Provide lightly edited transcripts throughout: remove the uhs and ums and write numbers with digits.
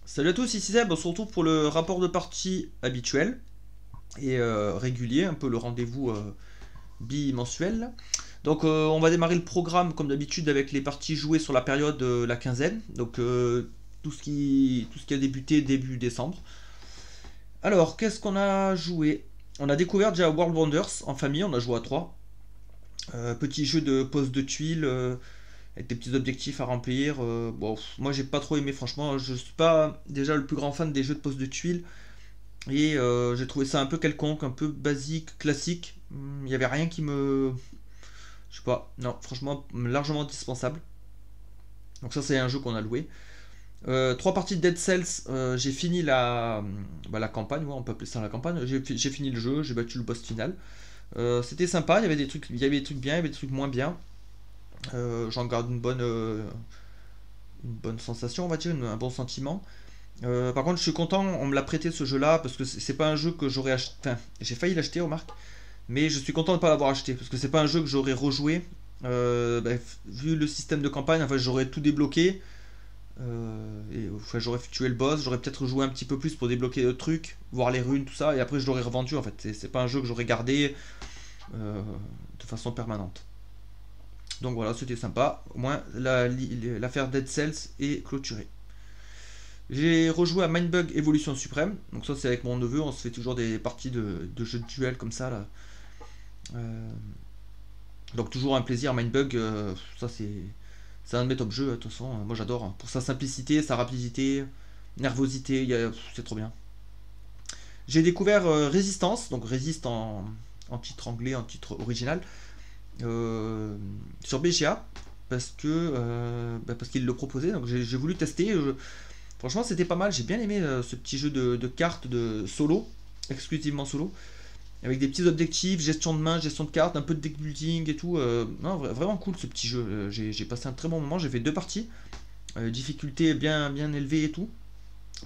Salut à tous, ici Seb, on se retrouve pour le rapport de partie habituel et régulier, un peu le rendez-vous bimensuel. Donc on va démarrer le programme comme d'habitude avec les parties jouées sur la période de la quinzaine, donc tout ce qui a débuté début décembre. Alors, qu'est-ce qu'on a joué? On a découvert déjà World Wonders en famille, on a joué à 3. Petit jeu de pose de tuiles avec des petits objectifs à remplir. Bon, moi j'ai pas trop aimé, franchement, je suis pas déjà le plus grand fan des jeux de pose de tuiles. Et j'ai trouvé ça un peu quelconque, un peu basique, classique. Il n'y avait rien qui me. Je sais pas, non, franchement, largement dispensable. Donc, ça, c'est un jeu qu'on a loué. 3 parties de Dead Cells, j'ai fini la campagne, ouais, on peut appeler ça la campagne. J'ai fini le jeu, j'ai battu le boss final. C'était sympa, il y avait des trucs bien, il y avait des trucs moins bien. J'en garde une bonne sensation, on va dire, un bon sentiment. Par contre, je suis content, on me l'a prêté ce jeu-là parce que c'est pas un jeu que j'aurais acheté. Enfin, j'ai failli l'acheter, remarque, mais je suis content de ne pas l'avoir acheté parce que c'est pas un jeu que j'aurais rejoué. Vu le système de campagne, enfin, j'aurais tout débloqué. Et, enfin, j'aurais tué le boss, j'aurais peut-être joué un petit peu plus pour débloquer le truc, voir les runes, tout ça, et après je l'aurais revendu en fait. C'est pas un jeu que j'aurais gardé de façon permanente. Donc voilà, c'était sympa. Au moins, l'affaire Dead Cells est clôturée. J'ai rejoué à Mindbug Evolution Suprême. Donc ça c'est avec mon neveu, on se fait toujours des parties de jeux de duel comme ça là. Euh, donc toujours un plaisir, Mindbug, ça c'est un de mes top jeux, de toute façon, moi j'adore. Hein. Pour sa simplicité, sa rapidité, nervosité, c'est trop bien. J'ai découvert Résistance, donc Résiste en titre anglais, en titre original, sur BGA, parce qu'il le proposait, donc j'ai voulu tester. Franchement, c'était pas mal. J'ai bien aimé ce petit jeu de cartes de solo, exclusivement solo, avec des petits objectifs, gestion de main, gestion de cartes, un peu de deck building et tout. Non, vraiment cool ce petit jeu. J'ai passé un très bon moment. J'ai fait 2 parties, difficulté bien bien élevée et tout.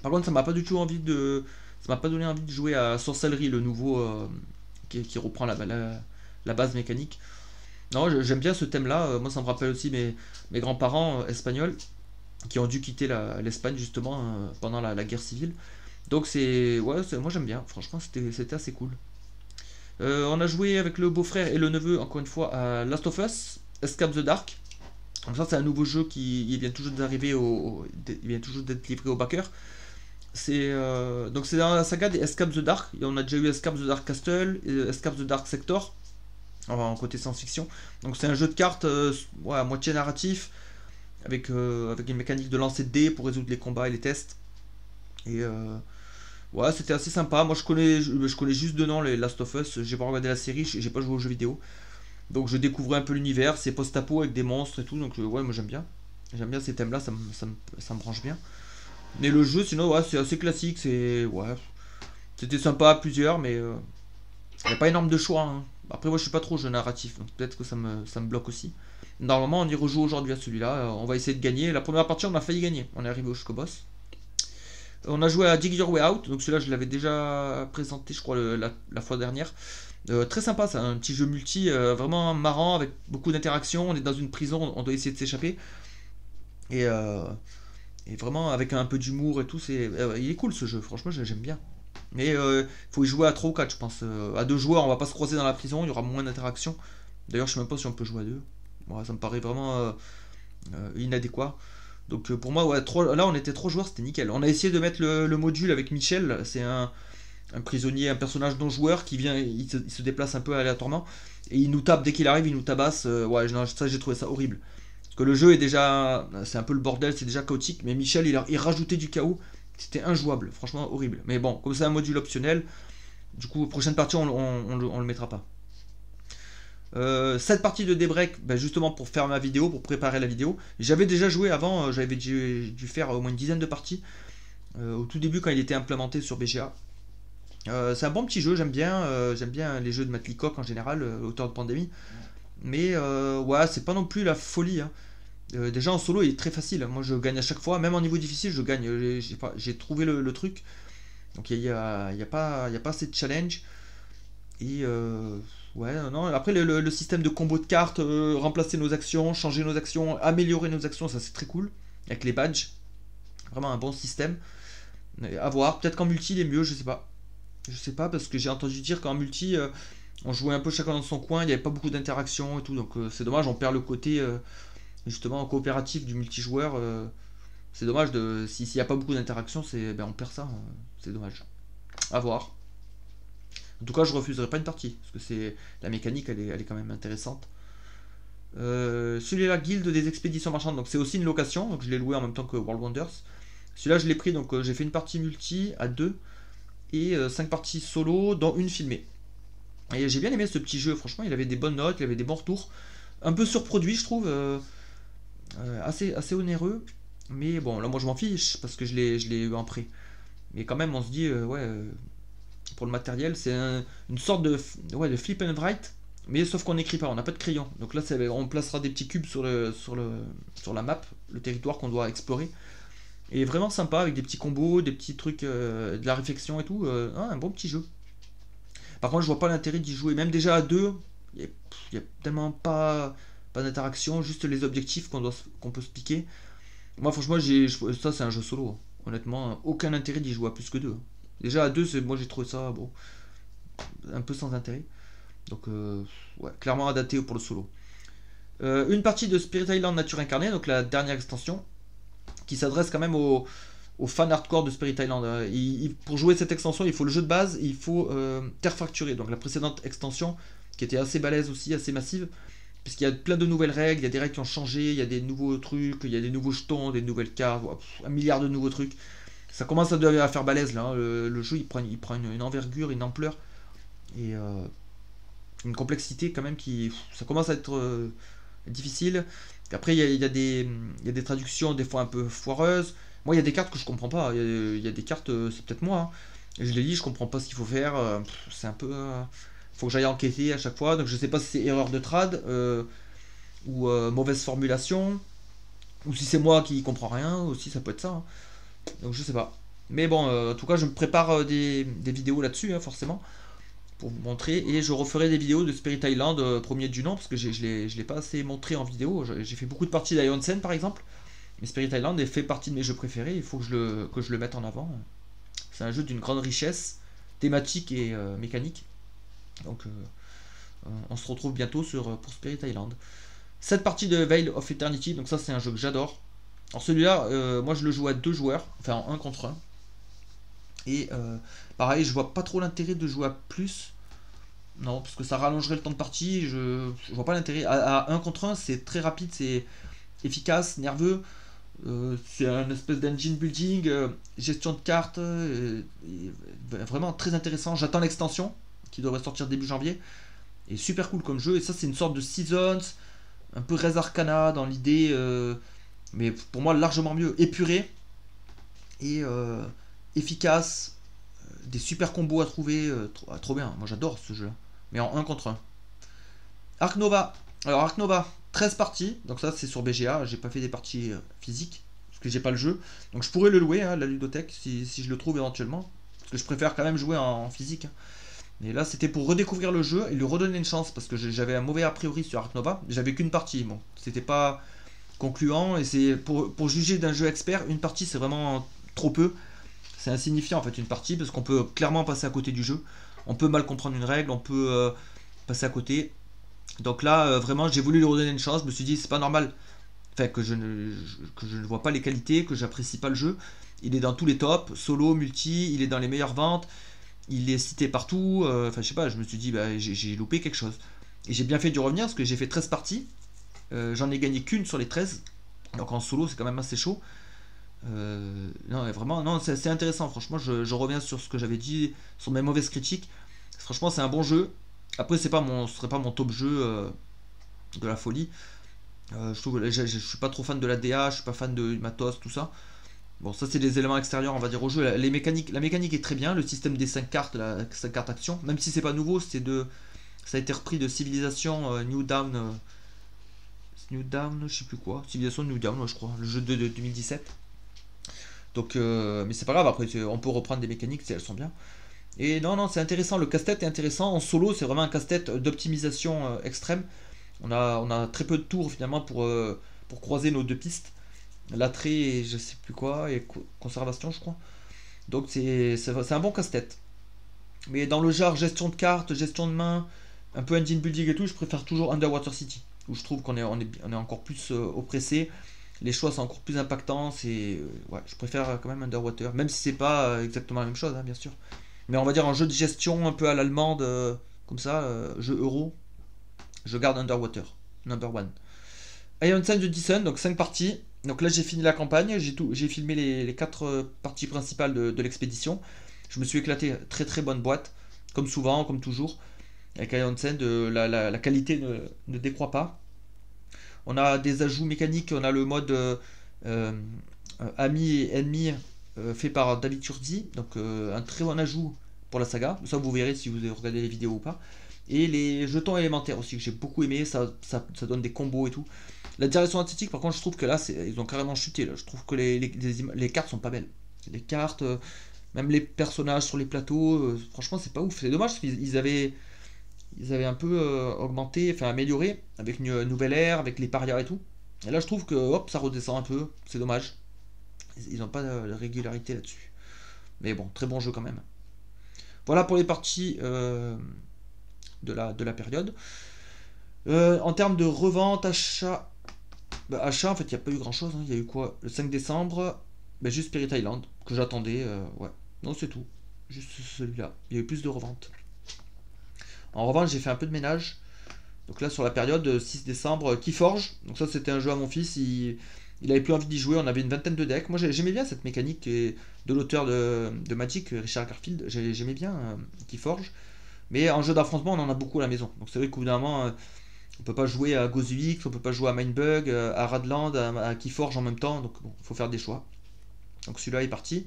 Par contre, ça m'a pas donné envie de jouer à Sorcellerie, le nouveau qui reprend la base mécanique. Non, j'aime bien ce thème-là. Moi, ça me rappelle aussi mes grands-parents espagnols qui ont dû quitter l'Espagne justement pendant la guerre civile. Donc ouais, moi j'aime bien. Franchement, c'était assez cool. On a joué avec le beau-frère et le neveu encore une fois à Last of Us, Escape the Dark. Donc ça c'est un nouveau jeu qui il vient toujours d'arriver il vient toujours d'être livré au backer. Donc c'est dans la saga des Escape the Dark. Et on a déjà eu Escape the Dark Castle, et Escape the Dark Sector en côté science-fiction. Donc c'est un jeu de cartes ouais, à moitié narratif avec une mécanique de lancer de dés pour résoudre les combats et les tests. Et ouais, c'était assez sympa. Moi, je connais juste de nom les Last of Us. J'ai pas regardé la série, j'ai pas joué aux jeux vidéo. Donc, je découvrais un peu l'univers. C'est post-apo avec des monstres et tout. Donc, ouais, moi j'aime bien. J'aime bien ces thèmes-là, ça me branche bien. Mais le jeu, sinon, ouais, c'est assez classique. Ouais, c'était sympa à plusieurs, mais il n'y a pas énorme de choix. Hein. Après, moi, je suis pas trop jeu narratif. Donc, peut-être que ça me bloque aussi. Normalement, on y rejoue aujourd'hui à celui-là. On va essayer de gagner. La première partie, on a failli gagner. On est arrivé jusqu'au boss. On a joué à Dig Your Way Out, donc celui-là je l'avais déjà présenté je crois la fois dernière. Très sympa, c'est un petit jeu multi vraiment marrant avec beaucoup d'interactions. On est dans une prison, on doit essayer de s'échapper. Et, vraiment avec un peu d'humour et tout, il est cool ce jeu, franchement j'aime bien. Mais il faut y jouer à 3 ou 4 je pense. À 2 joueurs on va pas se croiser dans la prison, il y aura moins d'interactions. D'ailleurs je sais même pas si on peut jouer à 2. Bon, ça me paraît vraiment inadéquat. Donc pour moi, ouais, là on était 3 joueurs, c'était nickel. On a essayé de mettre le module avec Michel, c'est un prisonnier, un personnage non joueur qui vient, il se déplace un peu aléatoirement et il nous tape dès qu'il arrive, il nous tabasse. Ouais, non, ça j'ai trouvé ça horrible. Parce que le jeu est déjà, c'est un peu le bordel, c'est déjà chaotique, mais Michel il rajoutait du chaos, c'était injouable, franchement horrible. Mais bon, comme c'est un module optionnel, du coup, prochaine partie on le mettra pas. Cette partie de Daybreak, bah, justement pour faire ma vidéo, pour préparer la vidéo. J'avais déjà joué avant, j'avais dû faire au moins une dizaine de parties au tout début quand il était implémenté sur BGA. C'est un bon petit jeu, j'aime bien les jeux de Matt Leacock en général, auteur de Pandémie. Mais ouais, c'est pas non plus la folie. Hein. Déjà en solo, il est très facile. Moi, je gagne à chaque fois, même en niveau difficile, je gagne. J'ai trouvé le truc. Donc il y a pas assez de challenge. Et ouais, non, après le système de combo de cartes, remplacer nos actions, changer nos actions, améliorer nos actions, ça c'est très cool. Avec les badges, vraiment un bon système. À voir, peut-être qu'en multi il est mieux, je sais pas. Je sais pas parce que j'ai entendu dire qu'en multi on jouait un peu chacun dans son coin, il n'y avait pas beaucoup d'interaction et tout, donc c'est dommage, on perd le côté justement coopératif du multijoueur. C'est dommage de s'il n'y a pas beaucoup d'interaction, ben, on perd ça, c'est dommage. À voir. En tout cas, je refuserai pas une partie parce que c'est la mécanique, elle est quand même intéressante. Celui-là, Guilde des expéditions marchandes, donc c'est aussi une location, donc je l'ai loué en même temps que World Wonders. Celui-là, je l'ai pris, donc j'ai fait une partie multi à 2 et 5 parties solo, dont une filmée. Et j'ai bien aimé ce petit jeu, franchement, il avait des bonnes notes, il avait des bons retours. Un peu surproduit, je trouve, assez onéreux. Mais bon, là, moi, je m'en fiche parce que je l'ai eu en prêt. Mais quand même, on se dit, ouais, pour le matériel, c'est une sorte ouais, de flip and write. Mais sauf qu'on n'écrit pas, on n'a pas de crayon. Donc là, on placera des petits cubes sur la map, le territoire qu'on doit explorer. Et vraiment sympa avec des petits combos, des petits trucs, de la réflexion et tout. Un bon petit jeu. Par contre, je vois pas l'intérêt d'y jouer. Même déjà à deux, il y a tellement pas d'interaction, juste les objectifs qu'on peut se piquer. Moi, franchement, ça c'est un jeu solo, hein. Honnêtement, aucun intérêt d'y jouer à plus que deux. Déjà à deux, moi j'ai trouvé ça bon, un peu sans intérêt. Donc, ouais, clairement adapté pour le solo. Une partie de Spirit Island Nature Incarnée, donc la dernière extension, qui s'adresse quand même aux fans hardcore de Spirit Island. Pour jouer cette extension, il faut le jeu de base, il faut Terre Fracturée, donc la précédente extension, qui était assez balèze aussi, assez massive, puisqu'il y a plein de nouvelles règles, il y a des règles qui ont changé, il y a des nouveaux trucs, il y a des nouveaux jetons, des nouvelles cartes, un milliard de nouveaux trucs. Ça commence à faire balèze là, hein. Le jeu il prend une envergure, une ampleur, et une complexité quand même ça commence à être difficile. Après il y a des traductions des fois un peu foireuses. Moi il y a des cartes que je comprends pas, il y a des cartes, c'est peut-être moi, hein. Je les lis, je comprends pas ce qu'il faut faire, c'est un peu... faut que j'aille enquêter à chaque fois, donc je sais pas si c'est erreur de trad, ou mauvaise formulation, ou si c'est moi qui comprends rien, aussi ça peut être ça, hein. Donc je sais pas. Mais bon, en tout cas je me prépare des vidéos là-dessus, hein, forcément, pour vous montrer, et je referai des vidéos de Spirit Island, premier du nom, parce que je l'ai pas assez montré en vidéo. J'ai fait beaucoup de parties d'Ion Sen par exemple, mais Spirit Island fait partie de mes jeux préférés, il faut que je le mette en avant. C'est un jeu d'une grande richesse thématique et mécanique. Donc on se retrouve bientôt pour Spirit Island. Cette partie de Veil of Eternity, donc ça c'est un jeu que j'adore. Alors celui-là, moi je le joue à 2 joueurs, enfin en 1 contre 1. Et pareil, je vois pas trop l'intérêt de jouer à plus. Non, parce que ça rallongerait le temps de partie, je vois pas l'intérêt. À 1 contre 1, c'est très rapide, c'est efficace, nerveux. C'est un espèce d'engine building, gestion de cartes, vraiment très intéressant. J'attends l'extension qui devrait sortir début janvier. Et super cool comme jeu. Et ça, c'est une sorte de Seasons, un peu Res Arcana dans l'idée, mais pour moi largement mieux, épuré et efficace. Des super combos à trouver, trop bien. Moi j'adore ce jeu, mais en 1 contre 1. Ark Nova. Alors Ark Nova, 13 parties, donc ça c'est sur BGA, j'ai pas fait des parties physiques, parce que j'ai pas le jeu. Donc je pourrais le louer, hein, la ludothèque, si je le trouve éventuellement, parce que je préfère quand même jouer en physique, hein. Mais là c'était pour redécouvrir le jeu et lui redonner une chance, parce que j'avais un mauvais a priori sur Ark Nova, j'avais qu'une partie, bon, c'était pas concluant, et c'est pour juger d'un jeu expert, une partie c'est vraiment trop peu. C'est insignifiant en fait une partie, parce qu'on peut clairement passer à côté du jeu, on peut mal comprendre une règle, on peut passer à côté. Donc là, vraiment, j'ai voulu lui redonner une chance. Je me suis dit, c'est pas normal, enfin, que je ne vois pas les qualités, que j'apprécie pas le jeu. Il est dans tous les tops, solo, multi, il est dans les meilleures ventes, il est cité partout. Enfin, je sais pas, je me suis dit, bah, j'ai loupé quelque chose. Et j'ai bien fait d'y revenir, parce que j'ai fait 13 parties. J'en ai gagné qu'une sur les 13. Donc en solo, c'est quand même assez chaud. Non, vraiment, non, c'est intéressant. Franchement, je reviens sur ce que j'avais dit, sur mes mauvaises critiques. Franchement, c'est un bon jeu. Après, ce serait pas mon top jeu de la folie. Je trouve, je suis pas trop fan de la DA, je suis pas fan du matos, tout ça. Bon, ça c'est des éléments extérieurs, on va dire, au jeu. La mécanique est très bien, le système des 5 cartes, 5 cartes action, même si c'est pas nouveau, ça a été repris de Civilization New Dawn, je sais plus quoi, Civilization New Dawn, je crois, le jeu de 2017. Donc, mais c'est pas grave, après on peut reprendre des mécaniques si elles sont bien. Et non, c'est intéressant, le casse-tête est intéressant. En solo, c'est vraiment un casse-tête d'optimisation extrême. On a très peu de tours finalement pour croiser nos deux pistes. l'attrait et je sais plus quoi, et conservation, je crois. Donc c'est un bon casse-tête. Mais dans le genre gestion de cartes, gestion de main, un peu engine building et tout, je préfère toujours Underwater City. Où je trouve qu'on est encore plus oppressé. Les choix sont encore plus impactants. Ouais, je préfère quand même Underwater. Même si c'est pas exactement la même chose, hein, bien sûr. Mais on va dire un jeu de gestion un peu à l'allemande, comme ça, jeu euro, je garde Underwater, number one. Iron Sun de Dyson, donc 5 parties. Donc là j'ai fini la campagne, j'ai filmé les 4 parties principales de l'expédition. Je me suis éclaté, très très bonne boîte, comme souvent, comme toujours. Avec Iron Sun, la qualité ne décroît pas. On a des ajouts mécaniques, on a le mode euh, ami et ennemi fait par David Turzi, donc un très bon ajout pour la saga. Ça vous verrez si vous avez regardé les vidéos ou pas. Et les jetons élémentaires aussi que j'ai beaucoup aimé, ça donne des combos et tout. La direction artistique, par contre, je trouve que là, ils ont carrément chuté. Là. Je trouve que les cartes sont pas belles. Les cartes, même les personnages sur les plateaux, franchement, c'est pas ouf. C'est dommage parce qu'ils avaient un peu augmenté, enfin amélioré avec une nouvelle ère, avec les parias et tout. Et là, je trouve que hop, ça redescend un peu. C'est dommage. Ils n'ont pas de régularité là-dessus. Mais bon, très bon jeu quand même. Voilà pour les parties de la période. En termes de revente, achat, bah, achat, en fait, il n'y a pas eu grand chose. Hein. Il y a eu quoi? Le 5 décembre, bah, juste Spirit Island, que j'attendais. Ouais. Non, c'est tout. Juste celui-là. Il y a eu plus de revente. En revanche, j'ai fait un peu de ménage. Donc là, sur la période 6 décembre, Keyforge. Donc ça, c'était un jeu à mon fils. Il avait plus envie d'y jouer. On avait une vingtaine de decks. Moi, j'aimais bien cette mécanique de l'auteur de Magic, Richard Garfield. J'aimais bien Keyforge. Mais en jeu d'affrontement, on en a beaucoup à la maison. Donc c'est vrai qu'au bout d'un moment, on peut pas jouer à Gozuix, on peut pas jouer à Mindbug, à Radland, à Keyforge en même temps. Donc bon, il faut faire des choix. Donc celui-là est parti.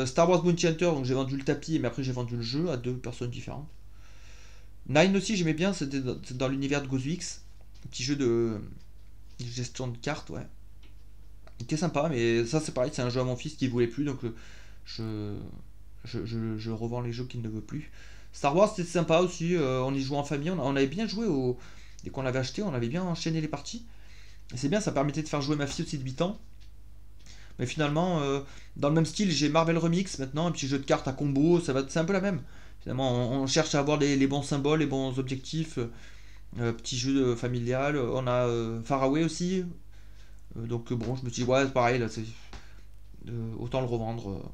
Star Wars Bounty Hunter, donc j'ai vendu le tapis, mais après j'ai vendu le jeu à deux personnes différentes. Nine aussi, j'aimais bien, c'était dans l'univers de Gozuix. Un petit jeu de gestion de cartes, ouais. Il était sympa, mais ça c'est pareil, c'est un jeu à mon fils qui voulait plus, donc je, je revends les jeux qu'il ne veut plus. Star Wars c'était sympa aussi, on y jouait en famille, on avait bien joué dès qu'on l'avait acheté, on avait bien enchaîné les parties. Et c'est bien, ça permettait de faire jouer ma fille aussi de 8 ans. Mais finalement, dans le même style, j'ai Marvel Remix maintenant, un petit jeu de cartes à combo, c'est un peu la même. Finalement, on cherche à avoir les bons symboles, les bons objectifs, petit jeu familial. On a Faraway aussi. Donc bon, je me suis dit, ouais, pareil, là, autant le revendre.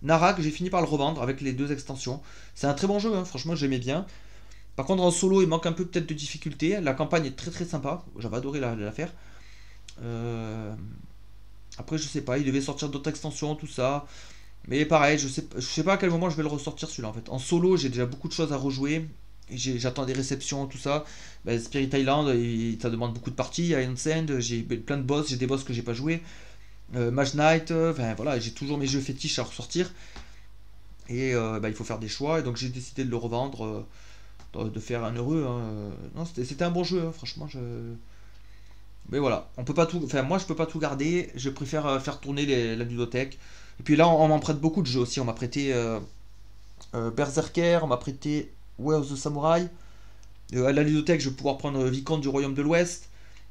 Narak, j'ai fini par le revendre avec les deux extensions. C'est un très bon jeu, hein, franchement, j'aimais bien. Par contre, en solo, il manque un peu peut-être de difficulté. La campagne est très très sympa. J'avais adoré la faire. Euh, Après, je sais pas, il devait sortir d'autres extensions, tout ça. Mais pareil, je sais pas à quel moment je vais le ressortir celui-là en fait. En solo, j'ai déjà beaucoup de choses à rejouer. J'attends des réceptions, tout ça. Bah, Spirit Island, ça demande beaucoup de parties. Iron Sand, j'ai plein de boss, j'ai des boss que j'ai pas joué. Mage Knight, enfin voilà, j'ai toujours mes jeux fétiches à ressortir. Et bah, il faut faire des choix. Et donc j'ai décidé de le revendre, de faire un heureux. Hein. Non, c'était un bon jeu, hein, franchement. Mais voilà, on peut pas tout. Enfin, moi je peux pas tout garder. Je préfère faire tourner la ludothèque. Et puis là, on m'en prête beaucoup de jeux aussi. On m'a prêté Berserker, on m'a prêté Way of the Samurai. À la ludothèque, je vais pouvoir prendre Vicomte du Royaume de l'Ouest.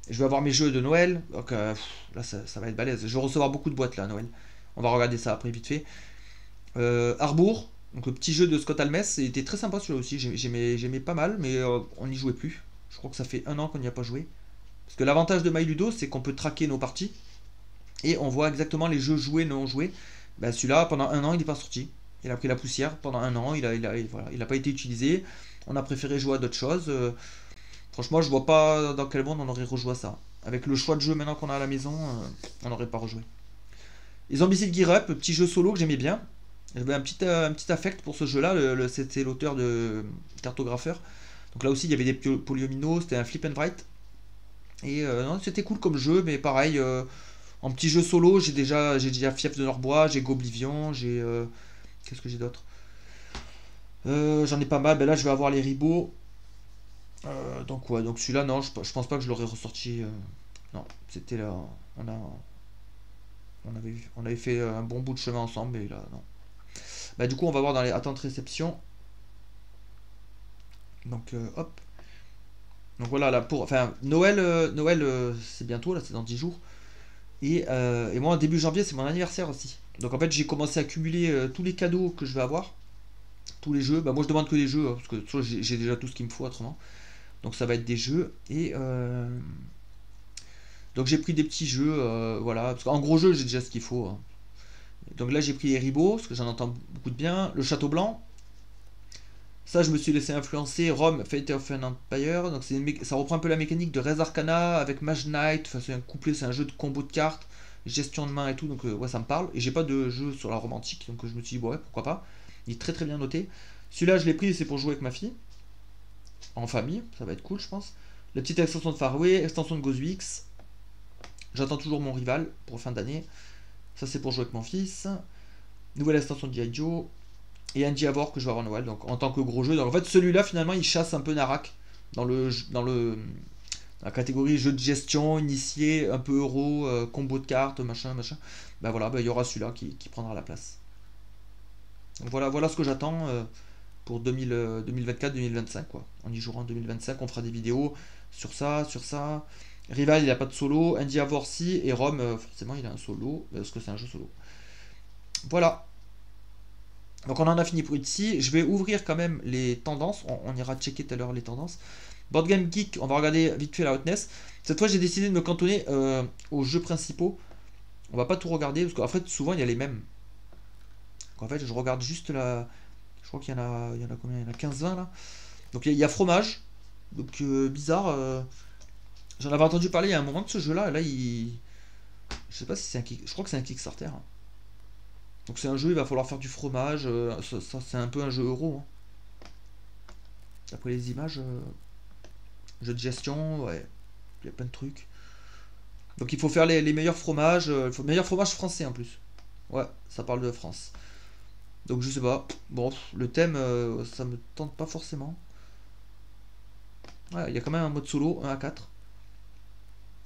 Je vais avoir mes jeux de Noël. Donc là, ça va être balèze. Je vais recevoir beaucoup de boîtes là à Noël. On va regarder ça après vite fait. Harbour, donc le petit jeu de Scott Almes, était très sympa celui-là aussi. J'aimais pas mal, mais on n'y jouait plus. Je crois que ça fait un an qu'on n'y a pas joué. Parce que l'avantage de MyLudo, c'est qu'on peut traquer nos parties et on voit exactement les jeux joués, non joués. Ben, celui-là, pendant un an, il n'est pas sorti. Il a pris la poussière pendant un an, voilà, il a pas été utilisé. On a préféré jouer à d'autres choses. Franchement, je vois pas dans quel monde on aurait rejoué à ça. Avec le choix de jeu maintenant qu'on a à la maison, on n'aurait pas rejoué. Les Zombicide Gear Up, petit jeu solo que j'aimais bien. J'avais un petit affect pour ce jeu-là. C'était l'auteur de Cartographeur. Donc là aussi, il y avait des polyomino, c'était un flip and write. Et non, c'était cool comme jeu, mais pareil, en petit jeu solo, j'ai déjà Fief de Norbois, j'ai Goblivion, j'ai. Qu'est-ce que j'ai d'autre? J'en ai pas mal, ben là je vais avoir les Ribot. Donc ouais, donc celui-là, non, je pense pas que je l'aurais ressorti. Non, c'était là. On a, on avait fait un bon bout de chemin ensemble, mais là, non. Bah du coup, on va voir dans les attentes réception. Donc hop. Donc voilà, là, enfin, Noël, c'est bientôt, là, c'est dans 10 jours. Et moi, début janvier, c'est mon anniversaire aussi. Donc en fait, j'ai commencé à cumuler tous les cadeaux que je vais avoir, tous les jeux. Bah, moi, je demande que les jeux, hein, parce que de toute façon, j'ai déjà tout ce qu'il me faut autrement. Donc ça va être des jeux. Donc j'ai pris des petits jeux, voilà. Parce qu'en gros jeu, j'ai déjà ce qu'il faut, hein. Donc là, j'ai pris Eribo, parce que j'en entends beaucoup de bien. Le Château Blanc. Ça, je me suis laissé influencer. Rome, Fate of an Empire. Donc ça reprend un peu la mécanique de Res Arcana avec Mage Knight. Enfin, c'est un couplet, c'est un jeu de combo de cartes, gestion de main et tout. Donc ouais, ça me parle. Et j'ai pas de jeu sur la romantique, donc je me suis dit, ouais, pourquoi pas. Il est très très bien noté. Celui-là, je l'ai pris, c'est pour jouer avec ma fille. En famille, ça va être cool, je pense. La petite extension de Far Away, extension de Gozux. J'attends toujours mon rival pour fin d'année. Ça, c'est pour jouer avec mon fils. Nouvelle extension de G.I. Joe. Et un Diavor que je vais avoir à Noël, donc en tant que gros jeu. Donc en fait, celui-là, finalement, il chasse un peu Narak dans la catégorie jeu de gestion, initié, un peu euro, combo de cartes, machin, machin. Ben voilà, ben, il y aura celui-là qui prendra la place. Donc voilà ce que j'attends pour 2024-2025, quoi. On y jouera en 2025, on fera des vidéos sur ça, sur ça. Rival, il a pas de solo. Andy Avor, si. Et Rome, forcément, il a un solo, parce que c'est un jeu solo. Voilà. Donc on en a fini pour ici. Je vais ouvrir quand même les tendances. On ira checker tout à l'heure les tendances. Board Game Geek, on va regarder vite fait la hotness. Cette fois, j'ai décidé de me cantonner aux jeux principaux. On va pas tout regarder, parce qu'en fait, souvent, il y a les mêmes. Donc, en fait, je regarde juste la... Je crois qu'il y en a combien? Il y en a 15-20 là. Donc il y a fromage. Donc bizarre. J'en avais entendu parler il y a un moment de ce jeu-là. Et là, je sais pas si c'est un kick. Je crois que c'est un Kickstarter, hein. Donc c'est un jeu, il va falloir faire du fromage. Ça, c'est un peu un jeu euro, hein. Après les images, jeu de gestion, ouais. Il y a plein de trucs. Donc il faut faire les meilleurs fromages. Meilleurs fromages français en plus. Ouais, ça parle de France. Donc je sais pas. Bon, le thème, ça me tente pas forcément. Ouais, il y a quand même un mode solo, 1 à 4.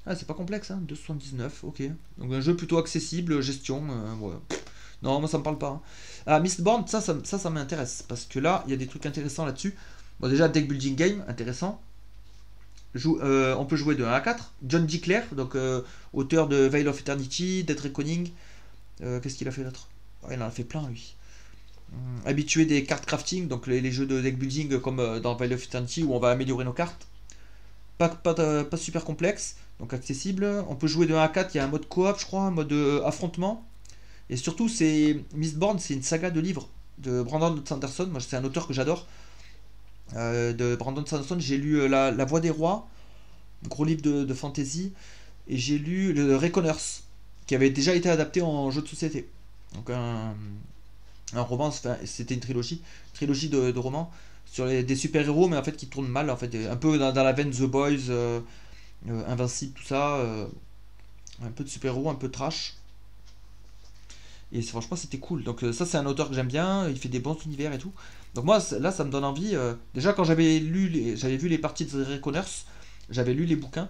Ah, c'est pas complexe, hein, 2,79, ok. Donc un jeu plutôt accessible, gestion, ouais. Non, moi ça me parle pas, hein. Ah, Mistborn, ça m'intéresse. Parce que là, il y a des trucs intéressants là-dessus. Bon, déjà, deck building game, intéressant. On peut jouer de 1 à 4. John D. Clare, donc auteur de Veil of Eternity, Death Reckoning. Qu'est-ce qu'il a fait d'autre? Il en a fait plein, lui. Habitué des cartes crafting, donc les jeux de deck building comme dans Veil of Eternity où on va améliorer nos cartes. Pas super complexe, donc accessible. On peut jouer de 1 à 4, il y a un mode coop, je crois, un mode affrontement. Et surtout, Mistborn, c'est une saga de livres de Brandon Sanderson. Moi, c'est un auteur que j'adore. De Brandon Sanderson, j'ai lu La Voix des Rois, gros livre de fantasy. Et j'ai lu le Reckoners, qui avait déjà été adapté en jeu de société. Donc un roman, enfin, c'était une trilogie de romans sur des super-héros, mais en fait qui tournent mal, en fait, un peu dans la veine The Boys, Invincible, tout ça. Un peu de super-héros, un peu trash. Et franchement, c'était cool. Donc ça, c'est un auteur que j'aime bien. Il fait des bons univers et tout. Donc moi, là, ça me donne envie. Déjà, quand j'avais vu les parties de The Reckoners, j'avais lu les bouquins.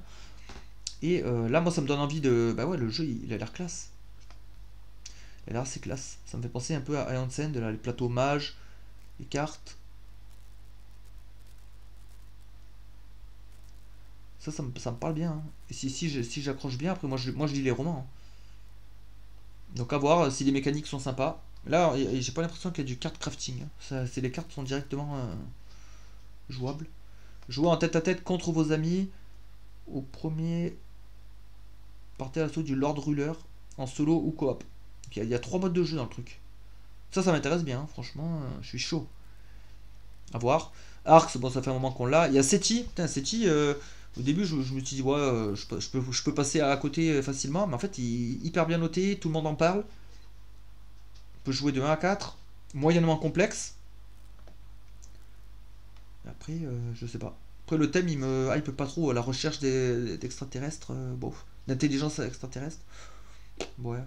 Et là, moi, ça me donne envie de... Bah ouais, le jeu, il a l'air classe. Il a l'air assez classe. Ça me fait penser un peu à Iron Sand, les plateaux mages, les cartes. Ça me parle bien, hein. Et si j'accroche bien, après, moi, je lis les romans, hein. Donc à voir si les mécaniques sont sympas. Là, j'ai pas l'impression qu'il y a du card crafting, hein. Les cartes sont directement jouables. Jouez en tête à tête contre vos amis. Au premier, partez à l'assaut du Lord Ruler en solo ou coop. Il y a 3 modes de jeu dans le truc. Ça m'intéresse bien, hein. Franchement, je suis chaud. À voir. Arx, bon, ça fait un moment qu'on l'a. Il y a Seti. Putain, Seti, au début, je me suis dit, ouais, je peux passer à côté facilement. Mais en fait, il est hyper bien noté. Tout le monde en parle. On peut jouer de 1 à 4. Moyennement complexe. Et après, je sais pas. Après, le thème, il me hype pas trop. La recherche d'extraterrestres. Bon, d'intelligence extraterrestre. Ouais.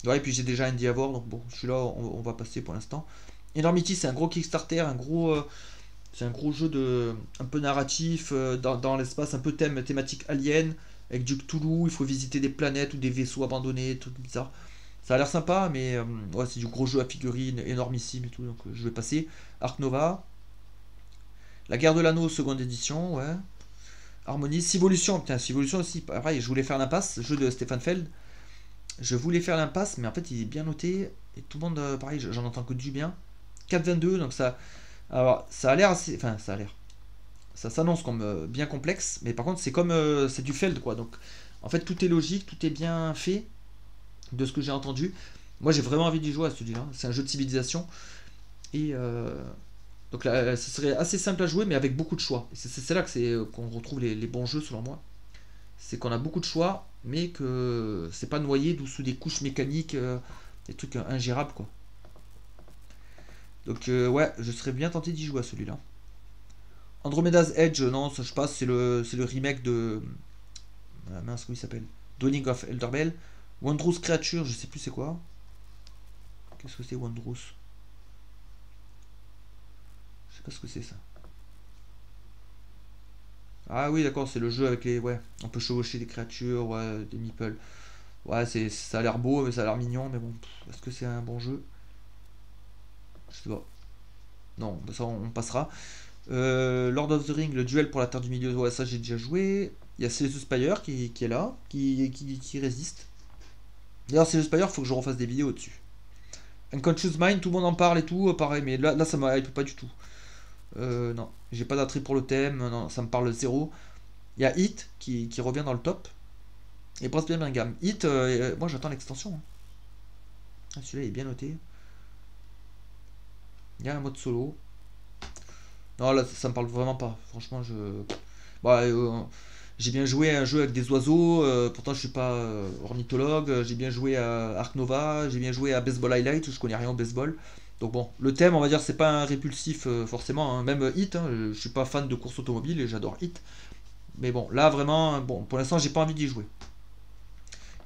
Ouais, et puis j'ai déjà un Diavor. Donc bon, celui-là, on va passer pour l'instant. Enormity, c'est un gros Kickstarter. C'est un gros jeu un peu narratif, dans l'espace, un peu thématique alien, avec du Cthulhu, il faut visiter des planètes ou des vaisseaux abandonnés, tout bizarre. Ça a l'air sympa, mais ouais, c'est du gros jeu à figurines, énormissime et tout, donc je vais passer. Ark Nova, La Guerre de l'Anneau, seconde édition, ouais. Harmonie, Civolution, putain, Civolution aussi, pareil, je voulais faire l'impasse, jeu de Stéphane Feld. Je voulais faire l'impasse, mais en fait, il est bien noté. Et tout le monde, pareil, j'en entends que du bien. 4,22, donc ça. Alors, ça a l'air assez. Enfin, ça a l'air. Ça s'annonce comme bien complexe, mais par contre, c'est comme. C'est du Feld, quoi. Donc, en fait, tout est logique, tout est bien fait, de ce que j'ai entendu. Moi, j'ai vraiment envie d'y jouer à celui-là. C'est un jeu de civilisation. Et. Donc là, ce serait assez simple à jouer, mais avec beaucoup de choix. C'est là que qu'on retrouve les bons jeux, selon moi. C'est qu'on a beaucoup de choix, mais que c'est pas noyé sous des couches mécaniques, des trucs ingérables, quoi. Donc, ouais, je serais bien tenté d'y jouer à celui-là. Andromeda's Edge, non, ça je passe, c'est le remake de. Mince, comment il s'appelle? Dawning of Elderbell. Wondrous Creature, je sais plus c'est quoi. Qu'est-ce que c'est Wondrous? Je sais pas ce que c'est ça. Ah oui, d'accord, c'est le jeu avec les. Ouais, on peut chevaucher des créatures, ouais, des meeples. Ouais, ça a l'air beau, mais ça a l'air mignon, mais bon, est-ce que c'est un bon jeu? Je sais pas. Non, bah ça on passera. Lord of the Ring, le duel pour la Terre du Milieu, ouais, ça j'ai déjà joué. Il y a Slay the Spire qui est là, qui résiste. D'ailleurs, Slay the Spire, faut que je refasse des vidéos dessus. Unconscious Mind, tout le monde en parle et tout, pareil, mais là ça m'a hype pas du tout. Non, j'ai pas d'attrait pour le thème, non, ça me parle zéro. Il y a Hit qui revient dans le top. Et Brass bien gamme. Hit, moi j'attends l'extension, hein. Ah, celui-là il est bien noté. Il y a un mode solo. Non, là ça me parle vraiment pas. Franchement, bah, j'ai bien joué à un jeu avec des oiseaux. Pourtant, je suis pas ornithologue. J'ai bien joué à Ark Nova. J'ai bien joué à Baseball Highlight. Je connais rien au baseball. Donc bon, le thème, on va dire, c'est pas un répulsif forcément, hein. Même Hit, hein, je suis pas fan de course automobile et j'adore Hit. Mais bon, là vraiment, bon, pour l'instant, j'ai pas envie d'y jouer.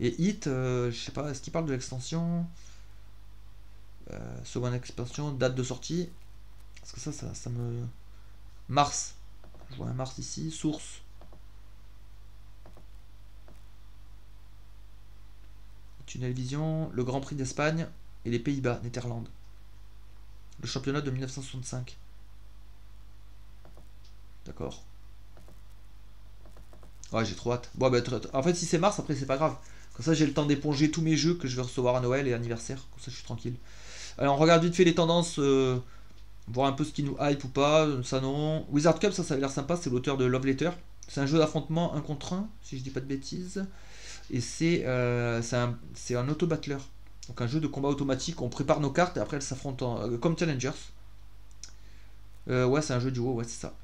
Et Hit, je sais pas, est-ce qu'il parle de l'extension? Seconde expansion, date de sortie. Parce que ça me. Mars. Je vois un Mars ici. Source. Tunnel Vision. Le Grand Prix d'Espagne. Et les Pays-Bas, Netherlands. Le championnat de 1965. D'accord. Ouais, j'ai trop hâte. Bon, bah, en fait, si c'est Mars, après, c'est pas grave. Comme ça, j'ai le temps d'éponger tous mes jeux que je vais recevoir à Noël et anniversaire. Comme ça, je suis tranquille. Alors, on regarde vite fait les tendances. Voir un peu ce qui nous hype ou pas, ça non. Wizard Cup, ça a l'air sympa, c'est l'auteur de Love Letter. C'est un jeu d'affrontement 1 contre 1, si je dis pas de bêtises. Et c'est un auto-battler. Donc un jeu de combat automatique, on prépare nos cartes et après elles s'affrontent comme Challengers. Ouais, c'est un jeu duo, ouais, c'est ça.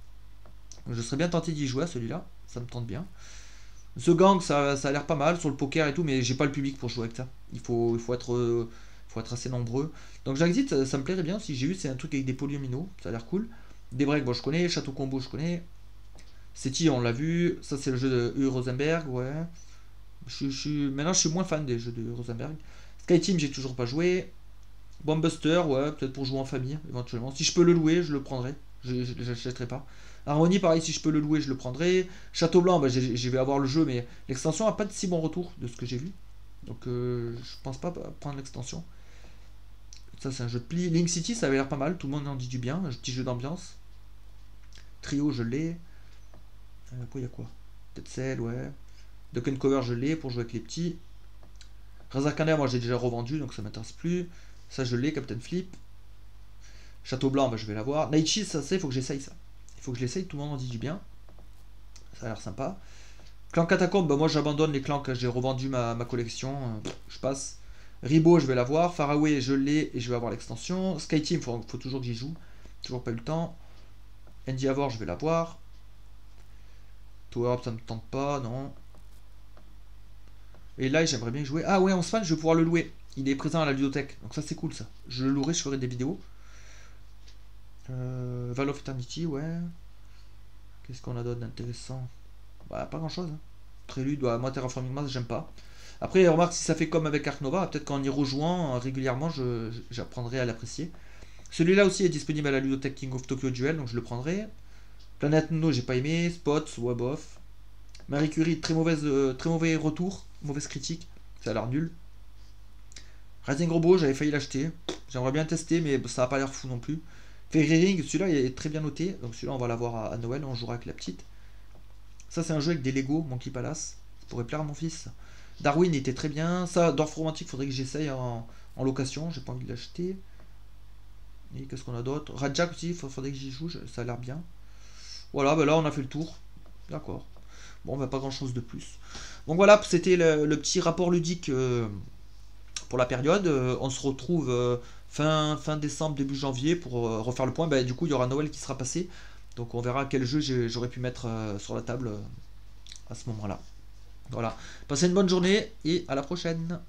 Je serais bien tenté d'y jouer à celui-là, ça me tente bien. The Gang, ça a l'air pas mal sur le poker et tout, mais j'ai pas le public pour jouer avec ça. Il faut être assez nombreux. Donc J'exit, ça me plairait bien. Si j'ai vu, c'est un truc avec des polyomino, ça a l'air cool. Des breaks, bon, je connais. Château Combo, je connais. SETI, on l'a vu. Ça, c'est le jeu de U. Rosenberg, ouais. Maintenant, je suis moins fan des jeux de Rosenberg. Skyteam, j'ai toujours pas joué. Bombbuster, ouais, peut-être pour jouer en famille, éventuellement. Si je peux le louer, je le prendrai. Je l'achèterai pas. Harmonie, pareil, si je peux le louer, je le prendrai. Château Blanc, bah, je vais avoir le jeu, mais l'extension a pas de si bon retour de ce que j'ai vu. Donc, je pense pas prendre l'extension. Ça, c'est un jeu de pli. Link City, ça avait l'air pas mal. Tout le monde en dit du bien. Un petit jeu d'ambiance. Trio, je l'ai. Quoi, il y a quoi? Dead Cell, ouais. Duck and Cover, je l'ai pour jouer avec les petits. Razakanda, moi j'ai déjà revendu, donc ça m'intéresse plus. Ça, je l'ai. Captain Flip. Château Blanc, bah, je vais l'avoir. Night Shield, ça, il faut que j'essaye ça. Il faut que je l'essaye. Tout le monde en dit du bien. Ça a l'air sympa. Clan Catacombe, bah, moi j'abandonne les clans que j'ai revendu ma collection. Je passe. Ribo, je vais l'avoir. Faraway, je l'ai et je vais avoir l'extension. Skyteam, faut toujours que j'y joue. Toujours pas eu le temps. Endeavor, je vais l'avoir. Tower Up, ça me tente pas, non. Et là, j'aimerais bien jouer. Ah ouais, en Span, je vais pouvoir le louer. Il est présent à la ludothèque. Donc ça, c'est cool, ça. Je le louerai, je ferai des vidéos. Val of Eternity, ouais. Qu'est-ce qu'on a d'autre d'intéressant? Bah, pas grand-chose, hein. Prélude, ouais, moi, Terraforming Mars, j'aime pas. Après, remarque, si ça fait comme avec Ark Nova, peut-être qu'en y rejouant régulièrement, j'apprendrai à l'apprécier. Celui-là aussi est disponible à la ludothèque King of Tokyo Duel, donc je le prendrai. Planète No, j'ai pas aimé. Spots, ouais, bof. Marie Curie, très mauvais retour, mauvaise critique, ça a l'air nul. Rising Robot, j'avais failli l'acheter. J'aimerais bien tester, mais ça a pas l'air fou non plus. Fairy Ring, celui-là il est très bien noté, donc celui-là on va l'avoir à Noël, on jouera avec la petite. Ça, c'est un jeu avec des Lego, Monkey Palace. Ça pourrait plaire à mon fils. Darwin était très bien. Ça, Dorf Romantique, faudrait que j'essaye en location. J'ai pas envie de l'acheter. Et qu'est-ce qu'on a d'autre? Rajak aussi, faudrait que j'y joue. Ça a l'air bien. Voilà, bah là, on a fait le tour. D'accord. Bon, bah pas grand chose de plus. Donc voilà, c'était le petit rapport ludique pour la période. On se retrouve fin décembre, début janvier pour refaire le point. Bah, du coup, il y aura Noël qui sera passé. Donc on verra quel jeu j'aurais pu mettre sur la table à ce moment-là. Voilà. Passez une bonne journée et à la prochaine.